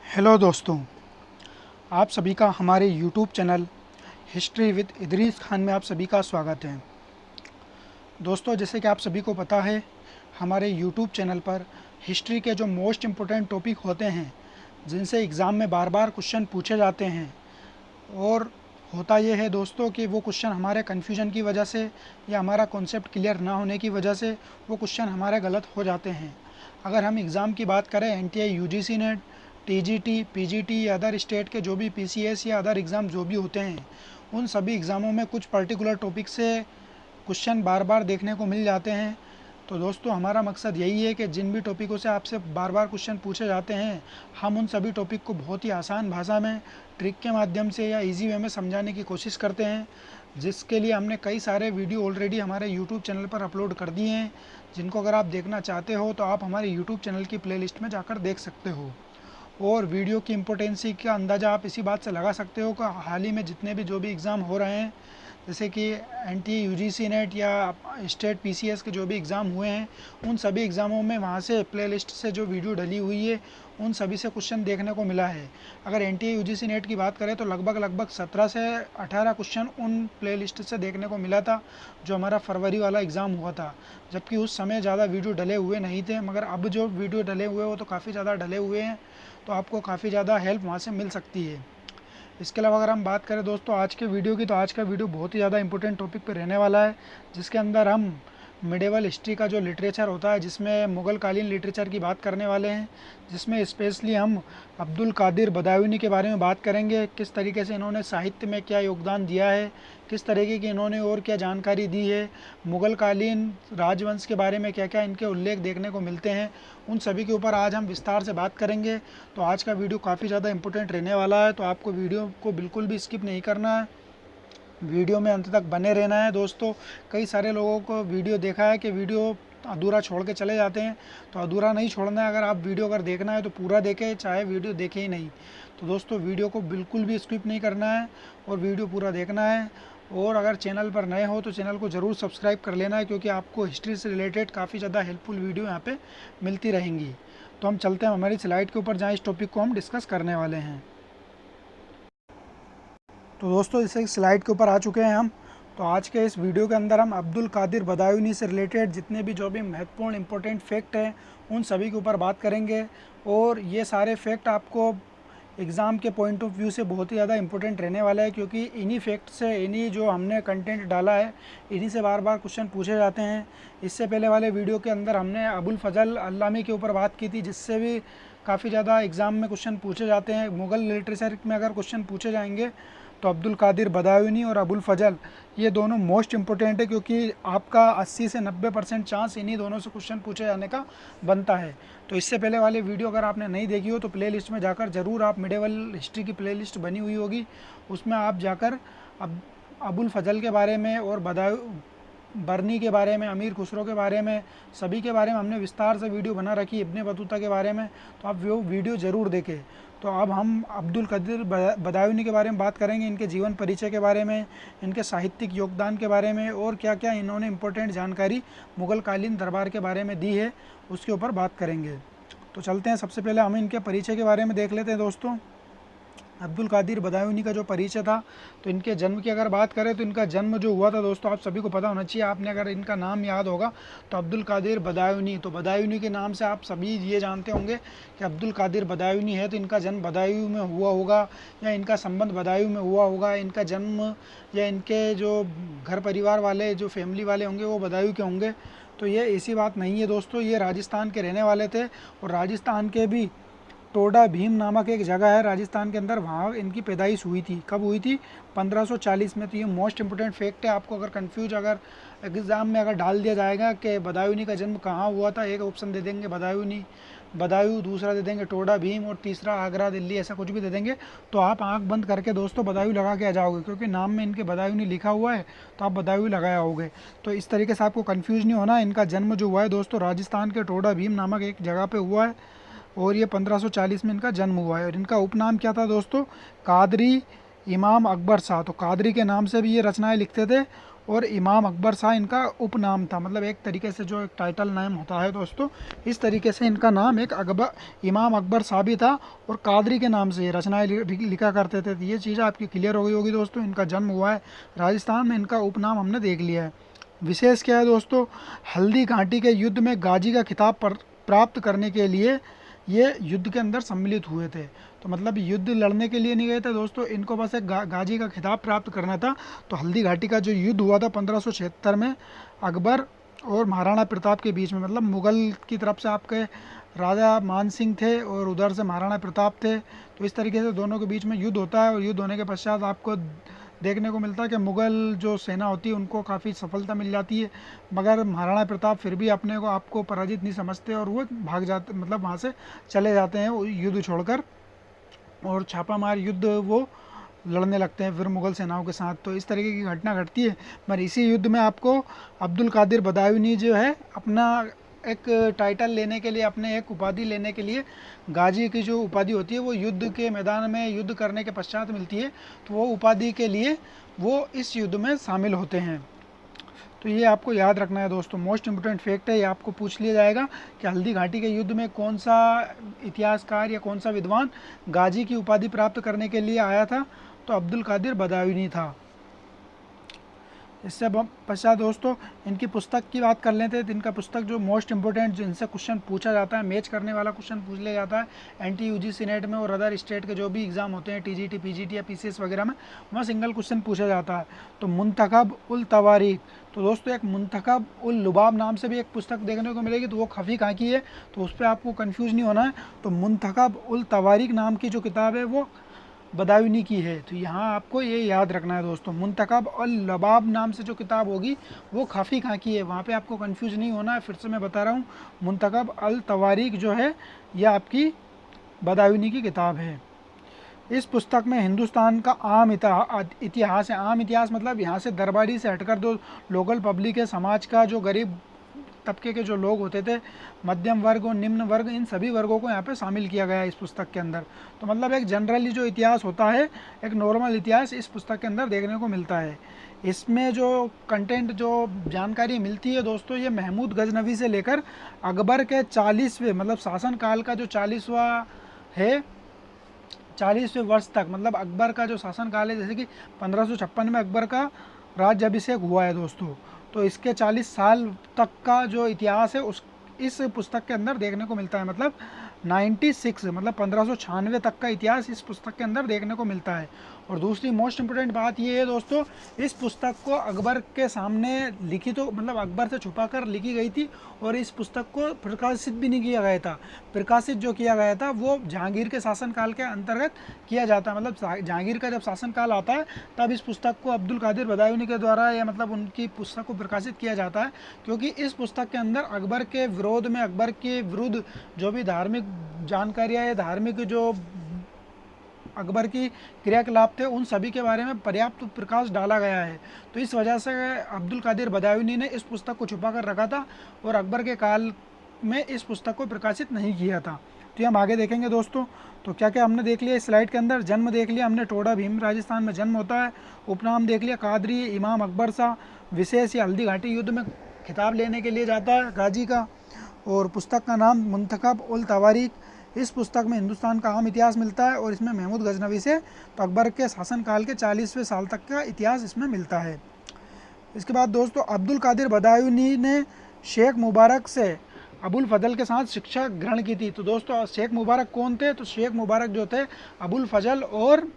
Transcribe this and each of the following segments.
Hello दोस्तों, आप सभी का हमारे YouTube channel history with Idris Khan में आप सभी का स्वागत है। दोस्तों, जैसे कि आप सभी को पता है, हमारे यूट्यूब चैनल पर हिस्ट्री के जो मोस्ट इम्पोर्टेंट टॉपिक होते हैं, जिनसे एग्ज़ाम में बार बार क्वेश्चन पूछे जाते हैं, और होता ये है दोस्तों कि वो क्वेश्चन हमारे कन्फ्यूजन की वजह से या हमारा कॉन्सेप्ट क्लियर ना होने की वजह से वो क्वेश्चन हमारे गलत हो जाते हैं। अगर हम एग्ज़ाम की बात करें, NTA, UGC net, TGT, PGT या अदर स्टेट के जो भी पीसीएस या अदर एग्ज़ाम जो भी होते हैं, उन सभी एग्ज़ामों में कुछ पर्टिकुलर टॉपिक से क्वेश्चन बार बार देखने को मिल जाते हैं। तो दोस्तों, हमारा मकसद यही है कि जिन भी टॉपिकों से आपसे बार बार क्वेश्चन पूछे जाते हैं, हम उन सभी टॉपिक को बहुत ही आसान भाषा में, ट्रिक के माध्यम से या इजी वे में समझाने की कोशिश करते हैं, जिसके लिए हमने कई सारे वीडियो ऑलरेडी हमारे यूट्यूब चैनल पर अपलोड कर दिए हैं, जिनको अगर आप देखना चाहते हो तो आप हमारे यूट्यूब चैनल की प्लेलिस्ट में जाकर देख सकते हो। और वीडियो की इम्पोर्टेंसी का अंदाज़ा आप इसी बात से लगा सकते हो कि हाल ही में जितने भी जो भी एग्ज़ाम हो रहे हैं, जैसे कि एनटीए, यूजीसी नेट या स्टेट पीसीएस के जो भी एग्ज़ाम हुए हैं, उन सभी एग्ज़ामों में वहाँ से प्लेलिस्ट से जो वीडियो डली हुई है, उन सभी से क्वेश्चन देखने को मिला है। अगर एनटीए, यूजीसी नेट की बात करें तो लगभग 17 से 18 क्वेश्चन उन प्लेलिस्ट से देखने को मिला था, जो हमारा फरवरी वाला एग्ज़ाम हुआ था। जबकि उस समय ज़्यादा वीडियो डले हुए नहीं थे, मगर अब जो वीडियो डले हुए वो तो काफ़ी ज़्यादा डले हुए हैं, तो आपको काफ़ी ज़्यादा हेल्प वहाँ से मिल सकती है। इसके अलावा अगर हम बात करें दोस्तों आज के वीडियो की, तो आज का वीडियो बहुत ही ज़्यादा इंपॉर्टेंट टॉपिक पर रहने वाला है, जिसके अंदर हम मिडेवल हिस्ट्री का जो लिटरेचर होता है, जिसमें मुग़ल कालीन लिटरेचर की बात करने वाले हैं, जिसमें स्पेशली हम अब्दुल कादिर बदायूनी के बारे में बात करेंगे। किस तरीके से इन्होंने साहित्य में क्या योगदान दिया है, किस तरीके की इन्होंने और क्या जानकारी दी है, मुग़ल कालीन राजवंश के बारे में क्या क्या इनके उल्लेख देखने को मिलते हैं, उन सभी के ऊपर आज हम विस्तार से बात करेंगे। तो आज का वीडियो काफ़ी ज़्यादा इंपॉर्टेंट रहने वाला है, तो आपको वीडियो को बिल्कुल भी स्किप नहीं करना है, वीडियो में अंत तक बने रहना है। दोस्तों, कई सारे लोगों को वीडियो देखा है कि वीडियो अधूरा छोड़ के चले जाते हैं, तो अधूरा नहीं छोड़ना है। अगर आप वीडियो अगर देखना है तो पूरा देखें, चाहे वीडियो देखें ही नहीं। तो दोस्तों, वीडियो को बिल्कुल भी स्किप नहीं करना है और वीडियो पूरा देखना है। और अगर चैनल पर नए हो तो चैनल को ज़रूर सब्सक्राइब कर लेना है, क्योंकि आपको हिस्ट्री से रिलेटेड काफ़ी ज़्यादा हेल्पफुल वीडियो यहाँ पे मिलती रहेंगी। तो हम चलते हैं हमारी स्लाइड के ऊपर, जहाँ इस टॉपिक को हम डिस्कस करने वाले हैं। तो दोस्तों, इस स्लाइड के ऊपर आ चुके हैं हम। तो आज के इस वीडियो के अंदर हम अब्दुल कादिर बदायूनी से रिलेटेड जितने भी जो भी महत्वपूर्ण इंपॉर्टेंट फैक्ट हैं, उन सभी के ऊपर बात करेंगे। और ये सारे फैक्ट आपको एग्ज़ाम के पॉइंट ऑफ व्यू से बहुत ही ज़्यादा इंपॉर्टेंट रहने वाला है, क्योंकि इन्हीं फैक्ट से, इन्हीं जो हमने कंटेंट डाला है, इन्हीं से बार बार क्वेश्चन पूछे जाते हैं। इससे पहले वाले वीडियो के अंदर हमने अबुल फजल अल्लामी के ऊपर बात की थी, जिससे भी काफ़ी ज़्यादा एग्ज़ाम में क्वेश्चन पूछे जाते हैं। मुग़ल लिटरेचर में अगर क्वेश्चन पूछे जाएंगे तो अब्दुल कादिर बदायूनी और अबुल फजल, ये दोनों मोस्ट इंपॉर्टेंट है, क्योंकि आपका 80 से 90% चांस इन्हीं दोनों से क्वेश्चन पूछे जाने का बनता है। तो इससे पहले वाली वीडियो अगर आपने नहीं देखी हो तो प्लेलिस्ट में जाकर ज़रूर, आप मिडेवल हिस्ट्री की प्लेलिस्ट बनी हुई होगी, उसमें आप जाकर अबुल फजल के बारे में और बरनी के बारे में, अमीर खुसरो के बारे में, सभी के बारे में हमने विस्तार से वीडियो बना रखी, इब्ने बतूता के बारे में, तो आप वो वीडियो ज़रूर देखें। तो अब हम अब्दुल कादिर बदायूनी के बारे में बात करेंगे, इनके जीवन परिचय के बारे में, इनके साहित्यिक योगदान के बारे में, और क्या क्या इन्होंने इम्पोर्टेंट जानकारी मुग़ल कालीन दरबार के बारे में दी है, उसके ऊपर बात करेंगे। तो चलते हैं, सबसे पहले हम इनके परिचय के बारे में देख लेते हैं। दोस्तों, अब्दुल कादिर बदायूनी का जो परिचय था, तो इनके जन्म की अगर बात करें तो इनका जन्म जो हुआ था दोस्तों, आप सभी को पता होना चाहिए, आपने अगर इनका नाम याद होगा तो अब्दुल कादिर बदायूनी, तो बदायूनी के नाम से आप सभी ये जानते होंगे कि अब्दुल कादिर बदायूनी है, तो इनका जन्म बदायूं में हुआ होगा, या इनका संबंध बदायूं में हुआ होगा। इनका जन्म या इनके जो घर परिवार वाले, जो फैमिली वाले होंगे, वो बदायूं के होंगे। तो ये ऐसी बात नहीं है दोस्तों, ये राजस्थान के रहने वाले थे, और राजस्थान के भी टोडा भीम नामक एक जगह है राजस्थान के अंदर, वहाँ इनकी पैदाइश हुई थी। कब हुई थी? 1540 में। तो ये मोस्ट इंपोर्टेंट फैक्ट है। आपको अगर कंफ्यूज, अगर एग्ज़ाम में अगर डाल दिया जाएगा कि बदायूनी का जन्म कहाँ हुआ था, एक ऑप्शन दे देंगे बदायूनी, बदायूं, दूसरा दे देंगे टोडा भीम, और तीसरा आगरा, दिल्ली, ऐसा कुछ भी दे देंगे, तो आप आंख बंद करके दोस्तों बदायूं लगा के आ जाओगे, क्योंकि नाम में इनके बदायूनी लिखा हुआ है, तो आप बदायूं लगाए आओगे। तो इस तरीके से आपको कन्फ्यूज़ नहीं होना। इनका जन्म जो हुआ है दोस्तों, राजस्थान के टोडा भीम नामक एक जगह पर हुआ है, और ये 1540 में इनका जन्म हुआ है। और इनका उपनाम क्या था दोस्तों? कादरी इमाम अकबर शाह। तो कादरी के नाम से भी ये रचनाएं लिखते थे, और इमाम अकबर शाह इनका उपनाम था, मतलब एक तरीके से जो एक टाइटल नाम होता है दोस्तों, इस तरीके से इनका नाम एक इमाम अकबर शाह भी था। और कादरी के नाम से ये रचनाएं लिखा करते थे। तो ये चीज़ आपकी क्लियर हो गई होगी दोस्तों। इनका जन्म हुआ है राजस्थान में, इनका उपनाम हमने देख लिया है। विशेष क्या है दोस्तों, हल्दी घाटी के युद्ध में गाजी का खिताब प्राप्त करने के लिए ये युद्ध के अंदर सम्मिलित हुए थे। तो मतलब युद्ध लड़ने के लिए नहीं गए थे दोस्तों, इनको बस एक गाजी का खिताब प्राप्त करना था। तो हल्दी घाटी का जो युद्ध हुआ था 1576 में अकबर और महाराणा प्रताप के बीच में, मतलब मुग़ल की तरफ से आपके राजा मान सिंह थे और उधर से महाराणा प्रताप थे। तो इस तरीके से दोनों के बीच में युद्ध होता है। और युद्ध होने के पश्चात आपको देखने को मिलता है कि मुग़ल जो सेना होती है उनको काफ़ी सफलता मिल जाती है, मगर महाराणा प्रताप फिर भी अपने को आपको पराजित नहीं समझते और वो भाग जाते, मतलब वहाँ से चले जाते हैं वो युद्ध छोड़कर, और छापामार युद्ध वो लड़ने लगते हैं फिर मुग़ल सेनाओं के साथ। तो इस तरीके की घटना घटती है। मगर इसी युद्ध में आपको अब्दुल कादिर बदायूनी जो है अपना एक टाइटल लेने के लिए, अपने एक उपाधि लेने के लिए, गाजी की जो उपाधि होती है वो युद्ध के मैदान में युद्ध करने के पश्चात मिलती है। तो वो उपाधि के लिए वो इस युद्ध में शामिल होते हैं। तो ये आपको याद रखना है दोस्तों, मोस्ट इम्पोर्टेंट फैक्ट है। ये आपको पूछ लिया जाएगा कि हल्दी घाटी के युद्ध में कौन सा इतिहासकार या कौन सा विद्वान गाजी की उपाधि प्राप्त करने के लिए आया था। तो अब्दुल कादिर बदायूनी था। इससे पश्चात दोस्तों इनकी पुस्तक की बात कर लेते हैं। तो इनका पुस्तक जो मोस्ट इंपॉर्टेंट जिनसे क्वेश्चन पूछा जाता है, मैच करने वाला क्वेश्चन पूछ लिया जाता है एनटी यूजीसी नेट में और अदर स्टेट के जो भी एग्जाम होते हैं टीजीटी पीजीटी या पीसीएस वगैरह में, वहाँ सिंगल क्वेश्चन पूछा जाता है। तो मुंतखब उल तवारीख, तो दोस्तों एक मुंतखब उल लुबाब नाम से भी एक पुस्तक देखने को मिलेगी। तो वो खफ़ी कहाँ की है, तो उस पर आपको कन्फ्यूज़ नहीं होना है। तो मुंतखब उल तवारीख नाम की जो किताब है वो बदायूनी की है। तो यहाँ आपको ये याद रखना है दोस्तों, मुंतखब अल लबाब नाम से जो किताब होगी वो खफ़ी कहाँ की है, वहाँ पे आपको कंफ्यूज नहीं होना है। फिर से मैं बता रहा हूँ, मुंतखब अल तवारीख जो है यह आपकी बदायूनी की किताब है। इस पुस्तक में हिंदुस्तान का आम इतिहास है। आम इतिहास मतलब यहाँ से दरबारी से हटकर जो लोकल पब्लिक है, समाज का जो गरीब तबके के जो लोग होते थे, मध्यम वर्ग और निम्न वर्ग, इन सभी वर्गों को यहाँ पे शामिल किया गया है इस पुस्तक के अंदर। तो मतलब एक जनरली जो इतिहास होता है, एक नॉर्मल इतिहास इस पुस्तक के अंदर देखने को मिलता है। इसमें जो कंटेंट, जो जानकारी मिलती है दोस्तों, ये महमूद गजनवी से लेकर अकबर के 40वें मतलब शासनकाल का जो 40वां है, 40वें वर्ष तक, मतलब अकबर का जो शासनकाल है, जैसे कि 1556 में अकबर का राज्याभिषेक हुआ है दोस्तों, तो इसके 40 साल तक का जो इतिहास है उस इस पुस्तक के अंदर देखने को मिलता है। मतलब 96 मतलब 1596 तक का इतिहास इस पुस्तक के अंदर देखने को मिलता है। और दूसरी मोस्ट इम्पोर्टेंट बात ये है दोस्तों, इस पुस्तक को अकबर के सामने लिखी, तो मतलब अकबर से छुपाकर लिखी गई थी और इस पुस्तक को प्रकाशित भी नहीं किया गया था। प्रकाशित जो किया गया था वो जहांगीर के शासनकाल के अंतर्गत किया जाता है। मतलब जहांगीर का जब शासनकाल आता है तब इस पुस्तक को अब्दुल कादिर बदायूनी के द्वारा, या मतलब उनकी पुस्तक को प्रकाशित किया जाता है, क्योंकि इस पुस्तक के अंदर अकबर के विरोध में, अकबर के विरुद्ध जो भी धार्मिक जानकारियाँ या धार्मिक जो अकबर की क्रियाकलाप थे उन सभी के बारे में पर्याप्त प्रकाश डाला गया है। तो इस वजह से अब्दुल कादिर बदायूनी ने इस पुस्तक को छुपा कर रखा था और अकबर के काल में इस पुस्तक को प्रकाशित नहीं किया था। तो हम आगे देखेंगे दोस्तों। तो क्या क्या हमने देख लिया इस स्लाइड के अंदर, जन्म देख लिया हमने, टोडा भीम राजस्थान में जन्म होता है। उपनाम देख लिया कादरी इमाम अकबर शाह, विशेष या हल्दी घाटी युद्ध में खिताब लेने के लिए जाता है गाजी का। और पुस्तक का नाम मुंतखब उल तवारीख। इस पुस्तक में हिंदुस्तान का आम इतिहास मिलता है और इसमें महमूद गजनवी से तो अकबर के शासनकाल के 40वें साल तक का इतिहास इसमें मिलता है। इसके बाद दोस्तों अब्दुल कादिर बदायूनी ने शेख मुबारक से अबुल फजल के साथ शिक्षा ग्रहण की थी। तो दोस्तों शेख मुबारक कौन थे, तो शेख मुबारक जो थे अबुल फजल और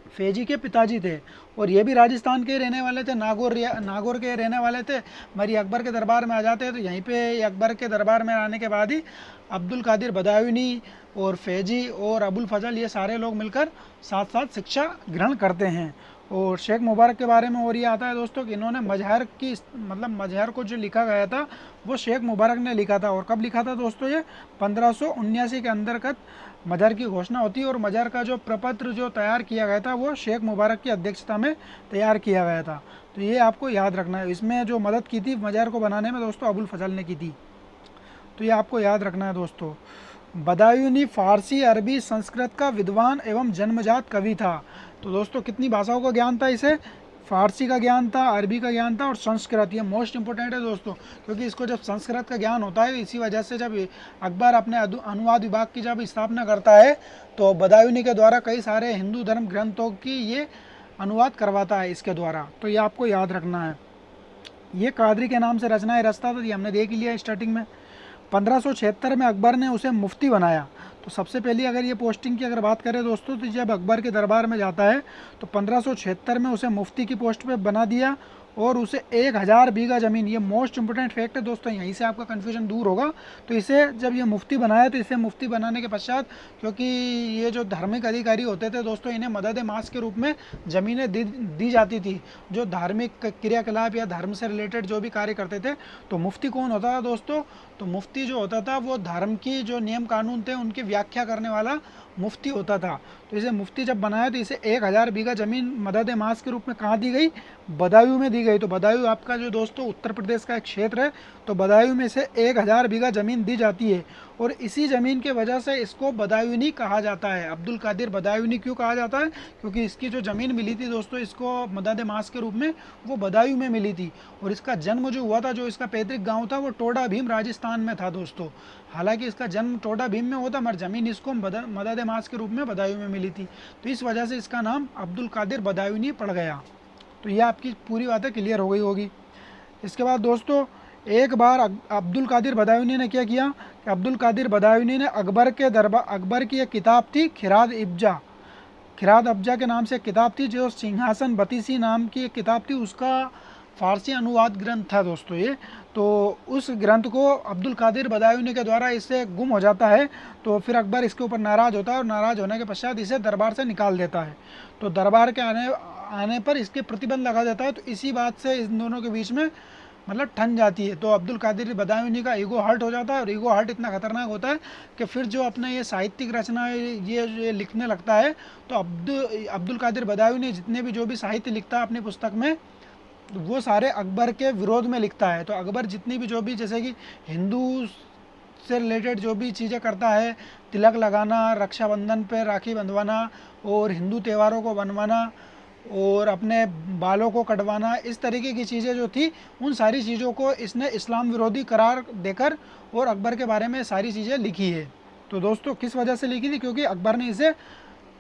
फैजी के पिताजी थे और ये भी राजस्थान के रहने वाले थे, नागौर के रहने वाले थे। मरी अकबर के दरबार में आ जाते हैं तो यहीं पे अकबर के दरबार में आने के बाद ही अब्दुल कादिर बदायूनी और फैजी और अबुल फजल ये सारे लोग मिलकर साथ साथ शिक्षा ग्रहण करते हैं। और शेख मुबारक के बारे में और ये आता है दोस्तों कि इन्होंने मजहर की, मतलब मजहर को जो लिखा गया था वो शेख मुबारक ने लिखा था। और कब लिखा था दोस्तों, ये 1579 के अंतर्गत मजहर की घोषणा होती है और मजहर का जो प्रपत्र जो तैयार किया गया था वो शेख मुबारक की अध्यक्षता में तैयार किया गया था। तो ये आपको याद रखना है। इसमें जो मदद की थी मजहर को बनाने में दोस्तों अबुल फजल ने की थी। तो ये आपको याद रखना है दोस्तों। बदायूनी फारसी, अरबी, संस्कृत का विद्वान एवं जन्मजात कवि था। तो दोस्तों कितनी भाषाओं का ज्ञान था इसे, फारसी का ज्ञान था, अरबी का ज्ञान था और संस्कृत। ये मोस्ट इंपॉर्टेंट है दोस्तों, क्योंकि इसको जब संस्कृत का ज्ञान होता है, इसी वजह से जब अकबर अपने अनुवाद विभाग की जब स्थापना करता है तो बदायूनी के द्वारा कई सारे हिंदू धर्म ग्रंथों की ये अनुवाद करवाता है इसके द्वारा। तो ये आपको याद रखना है। ये कादरी के नाम से रचनाएं रचता था, ये हमने देख लिया स्टार्टिंग में। 1576 में अकबर ने उसे मुफ्ती बनाया। तो सबसे पहले अगर ये पोस्टिंग की अगर बात करें दोस्तों, तो जब अकबर के दरबार में जाता है तो 1576 में उसे मुफ्ती की पोस्ट पे बना दिया और उसे 1000 बीघा ज़मीन, ये मोस्ट इंपॉर्टेंट फैक्ट है दोस्तों, यहीं से आपका कन्फ्यूजन दूर होगा। तो इसे जब ये मुफ्ती बनाया तो इसे मुफ्ती बनाने के पश्चात, क्योंकि ये जो धार्मिक अधिकारी होते थे दोस्तों, इन्हें मदद मास के रूप में ज़मीनें दी जाती थी, जो धार्मिक क्रियाकलाप या धर्म से रिलेटेड जो भी कार्य करते थे। तो मुफ्ती कौन होता था दोस्तों? तो मुफ्ती जो होता था वो धर्म की जो नियम कानून थे उनकी व्याख्या करने वाला मुफ्ती होता था। तो इसे मुफ्ती जब बनाया तो इसे 1000 बीघा ज़मीन मदद मास के रूप में कहाँ दी गई? बदायूं में दी गई। तो बदायूं आपका जो दोस्तों उत्तर प्रदेश का एक क्षेत्र है, तो बदायूं में से 1000 बीघा ज़मीन दी जाती है और इसी ज़मीन के वजह से इसको बदायूनी कहा जाता है। अब्दुल कादिर बदायूनी क्यों कहा जाता है? क्योंकि इसकी जो ज़मीन मिली थी दोस्तों इसको मदद मास के रूप में, वो बदायूं में मिली थी। और इसका जन्म जो हुआ था, जो इसका पैतृक गाँव था, वो टोडा भीम राजस्थान में था दोस्तों। हालांकि इसका जन्म टोडा भीम में होता, मगर ज़मीन इसको मदद मास के रूप में बदायूं में मिली थी। तो इस वजह से इसका नाम अब्दुल कादिर बदायूनी पड़ गया। तो ये आपकी पूरी बातें क्लियर हो गई होगी। इसके बाद दोस्तों एक बार अब्दुल कादिर बदायूनी ने क्या किया कि अब्दुल कादिर बदायूनी ने अकबर की एक किताब थी खिरात अब्जा के नाम से एक किताब थी, जो सिंहासन बतीसी नाम की एक किताब थी, उसका फारसी अनुवाद ग्रंथ था दोस्तों ये। तो उस ग्रंथ को अब्दुल कादिर बदायूनी के द्वारा इससे गुम हो जाता है। तो फिर अकबर इसके ऊपर नाराज़ होता है और नाराज़ होने के पश्चात इसे दरबार से निकाल देता है। तो दरबार के आने पर इसके प्रतिबंध लगा देता है। तो इसी बात से इन दोनों के बीच में मतलब ठन जाती है। तो अब्दुल कादिर बदायूनी का ईगो हर्ट हो जाता है और ईगो हर्ट इतना खतरनाक होता है कि फिर जो अपने ये साहित्यिक रचना ये लिखने लगता है। तो अब्दुल कादिर बदायूनी जितने भी जो भी साहित्य लिखता है अपनी पुस्तक में, वो सारे अकबर के विरोध में लिखता है। तो अकबर जितनी भी जो भी जैसे कि हिंदू से रिलेटेड जो भी चीज़ें करता है, तिलक लगाना, रक्षाबंधन पे राखी बंधवाना और हिंदू त्योहारों को बनवाना और अपने बालों को कटवाना, इस तरीके की चीज़ें जो थी, उन सारी चीज़ों को इसने इस्लाम विरोधी करार देकर और अकबर के बारे में सारी चीज़ें लिखी है। तो दोस्तों किस वजह से लिखी थी? क्योंकि अकबर ने इसे,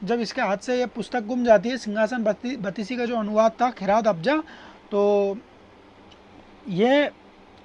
जब इसके हाथ से ये पुस्तक गुम जाती है, सिंहासन बतीसी का जो अनुवाद था खिरात अब्जा, तो ये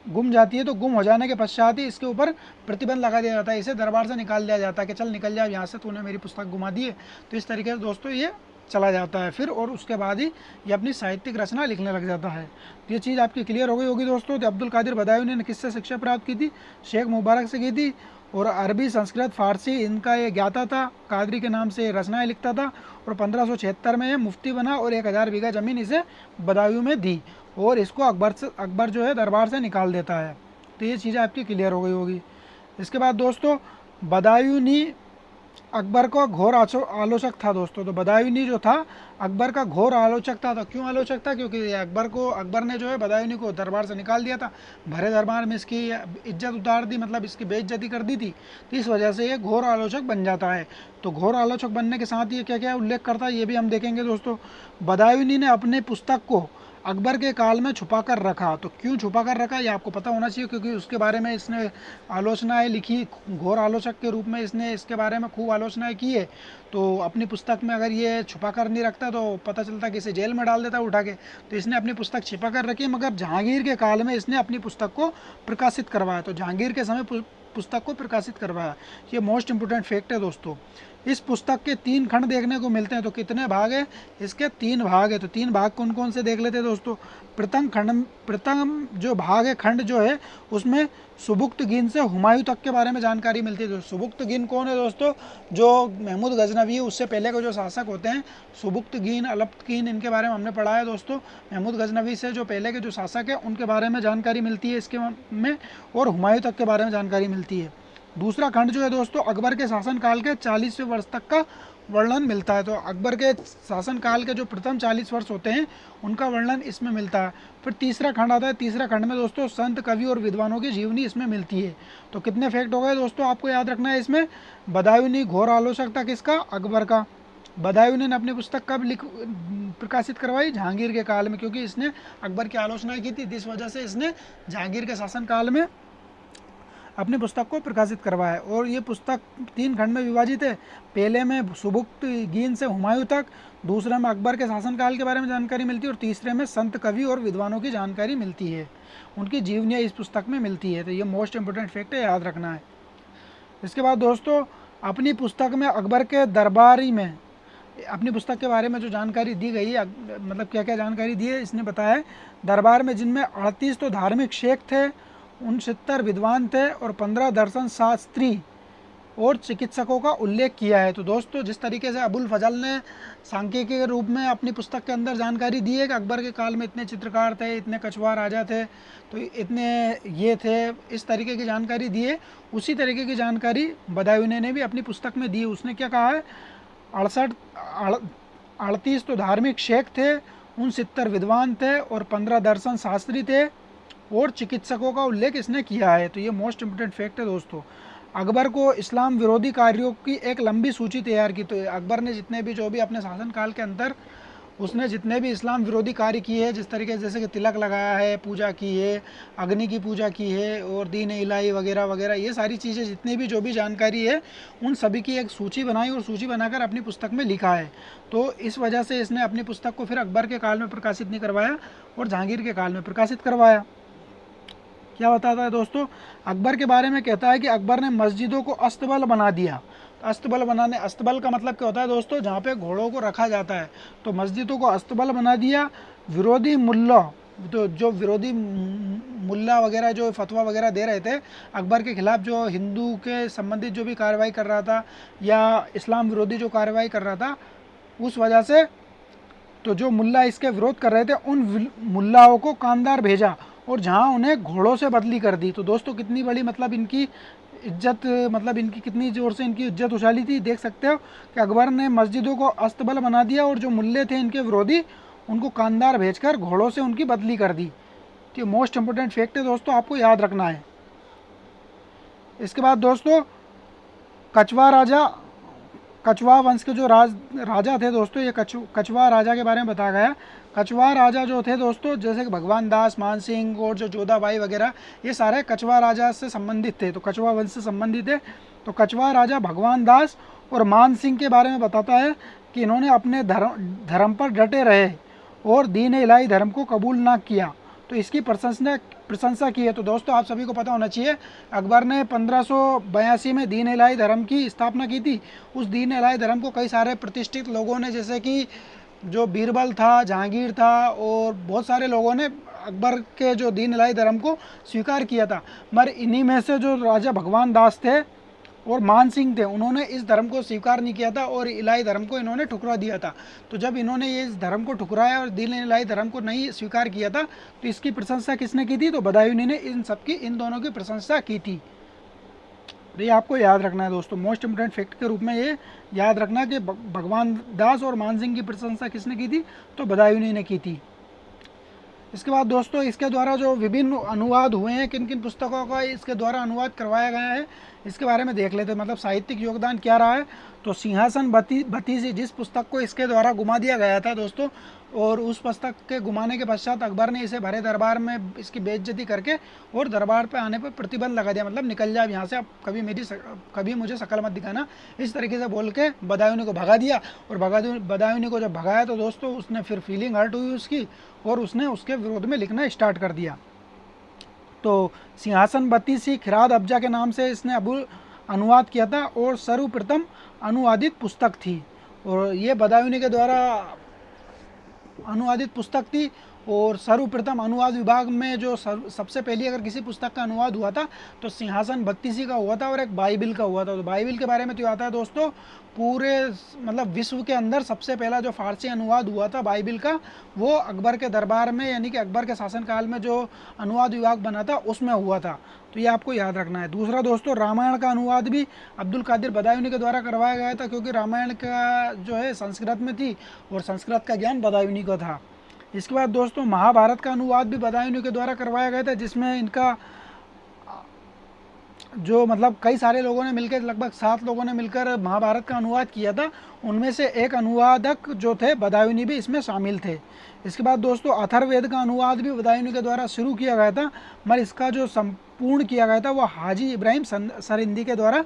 गुम जाती है। तो गुम हो जाने के पश्चात ही इसके ऊपर प्रतिबंध लगा दिया जाता है, इसे दरबार से निकाल दिया जाता है कि चल निकल जाए यहाँ से, तूने मेरी पुस्तक गुमा दी है। तो इस तरीके से दोस्तों ये चला जाता है फिर, और उसके बाद ही ये अपनी साहित्यिक रचना लिखने लग जाता है। तो ये चीज़ आपकी क्लियर हो गई होगी दोस्तों। तो अब्दुल कादिर बदायूनी ने किससे शिक्षा प्राप्त की थी? शेख मुबारक से की थी। और अरबी, संस्कृत, फारसी इनका ये ज्ञाता था, कादरी के नाम से रचनाएं लिखता था। और 1576 में ये मुफ्ती बना और 1000 बीघा ज़मीन इसे बदायूं में दी और इसको अकबर जो है दरबार से निकाल देता है। तो ये चीज़ें आपकी क्लियर हो गई होगी। इसके बाद दोस्तों बदायूनी अकबर का घोर आलोचक था दोस्तों। तो बदायूनी जो था अकबर का घोर आलोचक था। तो क्यों आलोचक था? क्योंकि अकबर ने जो है बदायूनी को दरबार से निकाल दिया था, भरे दरबार में इसकी इज्जत उतार दी, मतलब इसकी बेइज्जती कर दी थी। तो इस वजह से ये घोर आलोचक बन जाता है। तो घोर आलोचक बनने के साथ ये क्या क्या उल्लेख करता है ये भी हम देखेंगे दोस्तों। बदायूनी ने अपने पुस्तक को अकबर के काल में छुपा कर रखा। तो क्यों छुपा कर रखा ये आपको पता होना चाहिए, क्योंकि उसके बारे में इसने आलोचनाएं लिखी, घोर आलोचक के रूप में इसने इसके बारे में खूब आलोचनाएं की है। तो अपनी पुस्तक में अगर ये छुपा कर नहीं रखता तो पता चलता कि इसे जेल में डाल देता उठा के। तो इसने अपनी पुस्तक छिपा कर रखी, मगर जहांगीर के काल में इसने अपनी पुस्तक को प्रकाशित करवाया। तो जहांगीर के समय पुस्तक को प्रकाशित करवाया, ये मोस्ट इंपोर्टेंट फैक्ट है दोस्तों। इस पुस्तक के 3 खंड देखने को मिलते हैं। तो कितने भाग है इसके? 3 भाग है। तो 3 भाग कौन कौन से देख लेते हैं दोस्तों। प्रथम जो भाग है, खंड जो है, उसमें सुबुक्तगीन से हुमायूं तक के बारे में जानकारी मिलती है। तो सुबुक्तगीन कौन है दोस्तों? जो महमूद गजनवी है उससे पहले के जो शासक होते हैं, सुबुक्तगीन, अलब्तगीन, इनके बारे में हमने पढ़ा है दोस्तों। महमूद गजनवी से जो पहले के जो शासक है उनके बारे में जानकारी मिलती है इसके में, और हुमायूं तक के बारे में जानकारी मिलती है। दूसरा खंड जो है दोस्तों अकबर के शासनकाल के 40वें वर्ष तक का वर्णन मिलता है। तो अकबर के शासनकाल के जो प्रथम 40 वर्ष होते हैं उनका वर्णन इसमें मिलता है। फिर तीसरा खंड आता है। तीसरा खंड में दोस्तों संत, कवि और विद्वानों की जीवनी इसमें मिलती है। तो कितने फैक्ट हो गए दोस्तों आपको याद रखना है इसमें। बदायूनी घोर आलोचक था किसका? अकबर का। बदायूनी ने अपनी पुस्तक कब प्रकाशित करवाई? जहांगीर के काल में, क्योंकि इसने अकबर की आलोचना की थी, इस वजह से इसने जहांगीर के शासनकाल में अपनी पुस्तक को प्रकाशित करवाया। और ये पुस्तक 3 खंड में विभाजित है। पहले में सुबुक्तगीन से हुमायूं तक, दूसरे में अकबर के शासनकाल के बारे में जानकारी मिलती है, और तीसरे में संत कवि और विद्वानों की जानकारी मिलती है, उनकी जीवनियाँ इस पुस्तक में मिलती है। तो ये मोस्ट इंपॉर्टेंट फैक्ट है, याद रखना है। इसके बाद दोस्तों, अपनी पुस्तक में अकबर के दरबारी में अपनी पुस्तक के बारे में जो जानकारी दी गई है, मतलब क्या क्या जानकारी दी है, इसने बताया है दरबार में जिनमें 38 तो धार्मिक शेख थे, 69 विद्वान थे और 15 दर्शन शास्त्री और चिकित्सकों का उल्लेख किया है। तो दोस्तों, जिस तरीके से अबुल फजल ने सांख्यिकी के रूप में अपनी पुस्तक के अंदर जानकारी दी है कि अकबर के काल में इतने चित्रकार थे, इतने कछुआ राजा थे, तो इतने ये थे, इस तरीके की जानकारी दी है, उसी तरीके की जानकारी बदायूनी ने भी अपनी पुस्तक में दी है। उसने क्या कहा है? 38 तो धार्मिक शेख थे, 69 विद्वान थे और 15 दर्शन शास्त्री थे और चिकित्सकों का उल्लेख इसने किया है। तो ये मोस्ट इंपोर्टेंट फैक्ट है दोस्तों। अकबर को इस्लाम विरोधी कार्यों की एक लंबी सूची तैयार की। तो अकबर ने जितने भी जो भी अपने शासनकाल के अंदर उसने जितने भी इस्लाम विरोधी कार्य किए हैं, जिस तरीके से जैसे कि तिलक लगाया है, पूजा की है, अग्नि की पूजा की है और दीन इलाही वगैरह वगैरह, ये सारी चीज़ें जितनी भी जो भी जानकारी है, उन सभी की एक सूची बनाई और सूची बनाकर अपनी पुस्तक में लिखा है। तो इस वजह से इसने अपनी पुस्तक को फिर अकबर के काल में प्रकाशित नहीं करवाया और जहांगीर के काल में प्रकाशित करवाया। क्या बताता है दोस्तों? अकबर के बारे में कहता है कि अकबर ने मस्जिदों को अस्तबल बना दिया। अस्तबल बनाने, अस्तबल का मतलब क्या होता है दोस्तों? जहाँ पे घोड़ों को रखा जाता है। तो मस्जिदों को अस्तबल बना दिया। विरोधी मुल्ला, तो जो विरोधी मुल्ला वगैरह जो फतवा वगैरह दे रहे थे अकबर के खिलाफ, जो हिंदू के संबंधित जो भी कार्रवाई कर रहा था या इस्लाम विरोधी जो कार्रवाई कर रहा था, उस वजह से तो जो मुल्ला इसके विरोध कर रहे थे, उन मुल्लाओं को कांधार भेजा और जहाँ उन्हें घोड़ों से बदली कर दी। तो दोस्तों, कितनी बड़ी मतलब इनकी इज्जत, मतलब इनकी कितनी ज़ोर से इनकी इज्जत उछाली थी। देख सकते हो कि अकबर ने मस्जिदों को अस्तबल बना दिया और जो मुल्ले थे इनके विरोधी, उनको कांधार भेजकर घोड़ों से उनकी बदली कर दी। तो ये मोस्ट इंपोर्टेंट फैक्ट है दोस्तों, आपको याद रखना है। इसके बाद दोस्तों, कछवा वंश के जो राजा थे दोस्तों, ये कछवा राजा के बारे में बताया गया। कछवा राजा जो थे दोस्तों, जैसे कि भगवान दास, मान सिंह और जो जोधाबाई वगैरह, ये सारे कछवा राजा से संबंधित थे, तो कछवा वंश से संबंधित है। तो कछवा राजा भगवान दास और मान सिंह के बारे में बताता है कि इन्होंने अपने धर्म पर डटे रहे और दीन इलाही धर्म को कबूल ना किया, तो इसकी प्रशंसा की है। तो दोस्तों, आप सभी को पता होना चाहिए, अकबर ने 1582 में दीन इलाही धर्म की स्थापना की थी। उस दीन इलाही धर्म को कई सारे प्रतिष्ठित लोगों ने, जैसे कि जो बीरबल था, जहांगीर था और बहुत सारे लोगों ने अकबर के जो दीन इलाही धर्म को स्वीकार किया था। मगर इन्हीं में से जो राजा भगवान दास थे और मान सिंह थे, उन्होंने इस धर्म को स्वीकार नहीं किया था और इलाही धर्म को इन्होंने ठुकरा दिया था। तो जब इन्होंने ये इस धर्म को ठुकराया और दीन इलाही धर्म को नहीं स्वीकार किया था, तो इसकी प्रशंसा किसने की थी? तो बदायूनी ने इन दोनों की प्रशंसा की थी। तो ये आपको याद रखना है दोस्तों, मोस्ट इंपोर्टेंट फैक्ट के रूप में ये याद रखना कि भगवान दास और मान सिंह की प्रशंसा किसने की थी? तो बदायूनी ने की थी। इसके बाद दोस्तों, इसके द्वारा जो विभिन्न अनुवाद हुए हैं, किन किन पुस्तकों का इसके द्वारा अनुवाद करवाया गया है, इसके बारे में देख लेते हैं। मतलब साहित्यिक योगदान क्या रहा है। तो सिंहासन बत्तीसी, जिस पुस्तक को इसके द्वारा घुमा दिया गया था दोस्तों, और उस पुस्तक के घुमाने के पश्चात अकबर ने इसे भरे दरबार में इसकी बेइज्जती करके और दरबार पे आने पर प्रतिबंध लगा दिया। मतलब निकल जाए यहाँ से, अब कभी मुझे शकल मत दिखाना, इस तरीके से बोल के बदायूनी को भगा दिया। और बदायूनी को जब भगाया तो दोस्तों, उसने फिर फीलिंग हर्ट हुई उसकी और उसने उसके विरोध में लिखना स्टार्ट कर दिया। तो सिंहासन बत्तीसी खिराद अब्जा के नाम से इसने अनुवाद किया था और सर्वप्रथम अनुवादित पुस्तक थी, और ये बदायूनी के द्वारा अनुवादित पुस्तक थी। और सर्वप्रथम अनुवाद विभाग में जो सबसे पहले अगर किसी पुस्तक का अनुवाद हुआ था तो सिंहासन बत्तीसी का हुआ था और एक बाइबिल का हुआ था। तो बाइबिल के बारे में तो आता है दोस्तों, पूरे मतलब विश्व के अंदर सबसे पहला जो फारसी अनुवाद हुआ था बाइबिल का, वो अकबर के दरबार में, यानी कि अकबर के शासनकाल में जो अनुवाद विभाग बना था उसमें हुआ था। तो ये आपको याद रखना है। दूसरा दोस्तों, रामायण का अनुवाद भी अब्दुल कादिर बदायूनी के द्वारा करवाया गया था, क्योंकि रामायण का जो है संस्कृत में थी और संस्कृत का ज्ञान बदायूनी को था। इसके बाद दोस्तों, महाभारत का अनुवाद भी बदायूनी के द्वारा करवाया गया था, जिसमें इनका जो मतलब कई सारे लोगों ने मिलकर, लगभग 7 लोगों ने मिलकर महाभारत का अनुवाद किया था। उनमें से एक अनुवादक जो थे बदायूनी भी इसमें शामिल थे। इसके बाद दोस्तों अथर्ववेद का अनुवाद भी बदायूनी के द्वारा शुरू किया गया था, मगर इसका जो संपूर्ण किया गया था वो हाजी इब्राहिम सरहिंदी के द्वारा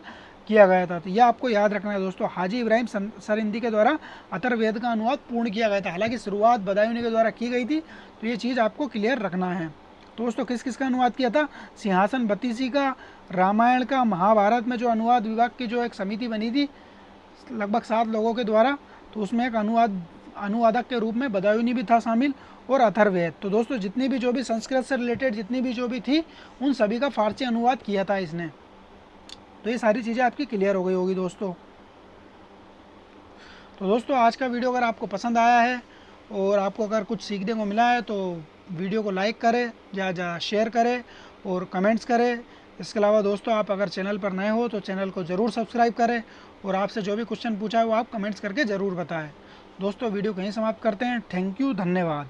किया गया था। तो यह आपको याद रखना है दोस्तों, हाजी इब्राहिम सरहिंदी के द्वारा अथर्ववेद का अनुवाद पूर्ण किया गया था। हालांकि शुरुआत बदायूनी के द्वारा की गई थी, तो ये चीज़ आपको क्लियर रखना है। तो दोस्तों किस किस का अनुवाद किया था? सिंहासन बत्तीसी का, रामायण का, महाभारत में जो अनुवाद विभाग की जो एक समिति बनी थी लगभग 7 लोगों के द्वारा, तो उसमें एक अनुवादक के रूप में बदायूनी भी था शामिल, और अथर्ववेद। तो दोस्तों जितनी भी जो भी संस्कृत से रिलेटेड जितनी भी जो भी थी उन सभी का फारसी अनुवाद किया था इसने। तो ये सारी चीज़ें आपकी क्लियर हो गई होगी दोस्तों। तो दोस्तों आज का वीडियो अगर आपको पसंद आया है और आपको अगर कुछ सीखने को मिला है तो वीडियो को लाइक करें, ज़्यादा शेयर करें और कमेंट्स करें। इसके अलावा दोस्तों आप अगर चैनल पर नए हो तो चैनल को ज़रूर सब्सक्राइब करें, और आपसे जो भी क्वेश्चन पूछा है वो आप कमेंट्स करके ज़रूर बताएं। दोस्तों वीडियो कहीं समाप्त करते हैं। थैंक यू, धन्यवाद।